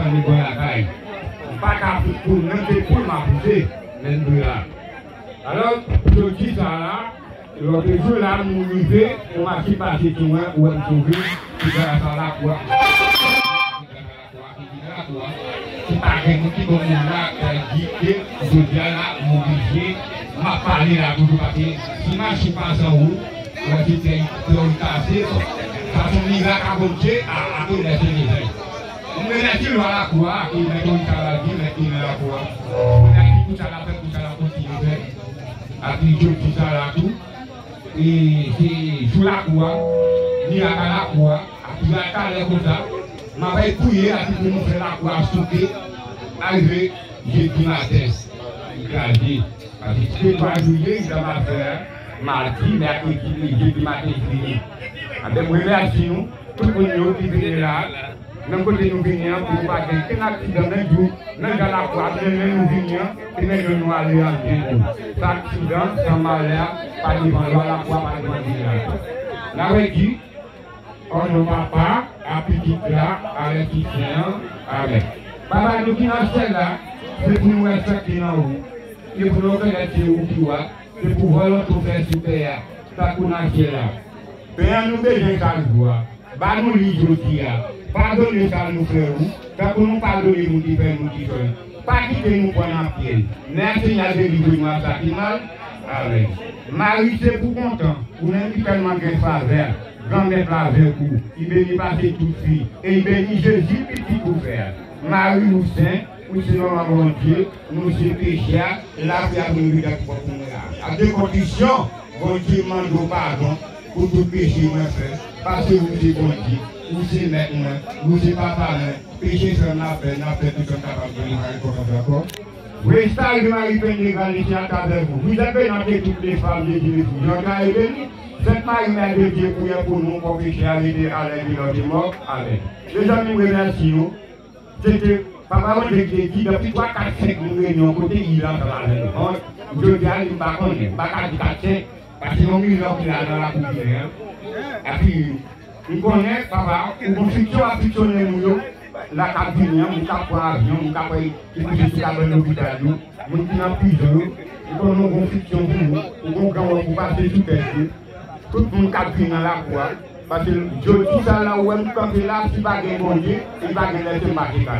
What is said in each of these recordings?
famille de la caille. Pas qu'à pour même pour m'a poussé, même de là. Alors, je dis ça là, l'autre jour là, nous arrivons, on m'a dit passer tout le monde, où on trouve, qui va faire la quoi. C'est pas quelqu'un qui va nous dire que je dis là, m'obliger, m'a parlé là, toujours parce que si je suis pas en haut, je suis cassé, ça fait miracle à bonté à tout laisser les gens. On me dit que la croix, il met comme ça la vie, mais il met la croix. On a dit tout ça la fait, tout ça la continue. Après, je dis ça là tout. Et c'est sous la croix, ni à la croix, après la calée comme ça. Je vais couiller, après pour nous faire la croix sauter. Arrivé, j'ai dit ma tête. Écrasé. Parce que c'est 3 juillet, il va faire mardi, mercredi, jeudi matin, fini. Après, je vais assis nous, tout le monde qui vient là. Même quand nous venons, pour pas qu'il y ait un accident d'un jour, même dans la croix, nous venons, et même nous allons en bien. Cet accident, ça m'a l'air, pas devant la croix, pas devant la croix. Là, dit, on ne va pas, à petit là, avec qui tient, avec. Papa, nous qui sommes là, c'est pour nous respecter dans vous. C'est pour nous connaître où tu vois, c'est pour voir notre frère super, ça qu'on a fait là. Mais nous besoin ça le voir. Bah nous lisons aujourd'hui. Pardonnez ça nous frères, tant que nous pardonnons nous qui faisons nous qui faisons. Pas quitter nous prendre en pied. Merci à délivrer ça qui mal. Avec. Marie c'est pour content. Vous n'avez tellement de faveur. Grand-mère faveur pour. Il bénit passer toute fille. Et il bénit Jésus petit pour faire. Marie nous saint. Nous sommes mon Dieu. Nous sommes péchés. La vie a nous pour nous. À deux conditions. Bon Dieu demande pardon pour tout péché moi frère. Parce que vous êtes bon Dieu. Vous êtes maintenant, vous êtes papa, péché sur la paix, tout ce capable de nous d'accord. Oui, ça, il m'a eu une égalité à travers vous. Vous avez noté toutes les femmes de Dieu. Cette marie de Dieu pour nous, pour pécher à l'aider à l'aide de mort. Amen. Les amis, nous remercions. C'était, papa, on dit depuis 3, 4, 5, nous réunions côté Iran dans la réunion. Je dis à l'une, par contre, je ne sais pas 4, 5, parce que mon million qui est dans la coupe. Et puis, nous connaissons, papa, nous fictionner nous, la cabine, nous avons un avion, nous avons l'hôpital, nous avons plusieurs, nous avons une fiction pour nous, nous avons passer tout le tout le monde cabine dans la croix, parce que je dis ça là où nous sommes là, si pas de bon Dieu, il va de laisser marquer là.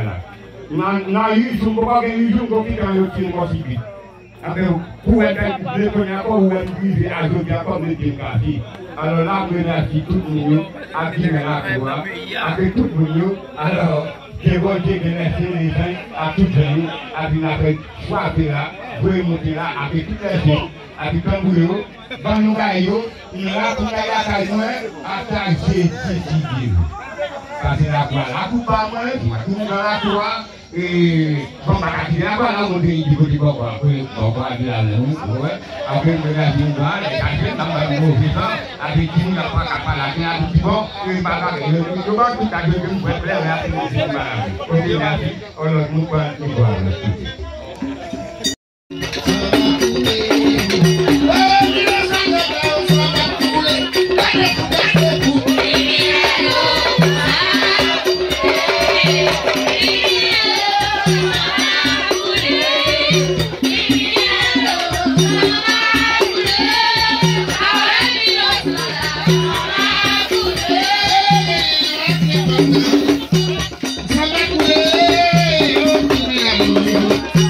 Dans les jours, nous avons des jours qui sont dans le temps. Pour être encore ou être vivre à Dieu comme le démocratie. Alors là, je remercie tout le monde, à qui me la croix, avec tout le monde. Alors, je vois Dieu de laisser les gens à tout le monde, avec la fête, choisir là, vous monter là, avec toutes les gens, avec un boulot, dans nos gaillots, il y a pour la caille, à ta Jésus. Parce que la croix, la coupe à moi, tout le monde dans la croix. Et bon, bah, il y a pas là où on dit du côté bon, après, on va dire à nous, après, on va dire, on va dire, avec qui on n'a pas qu'à parler, à tout bon, et pas là, et le monde, tout à fait, on peut faire, merci, on nous va, nous va. Thank you.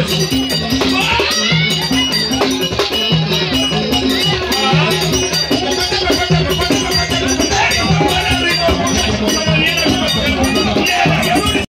Merci.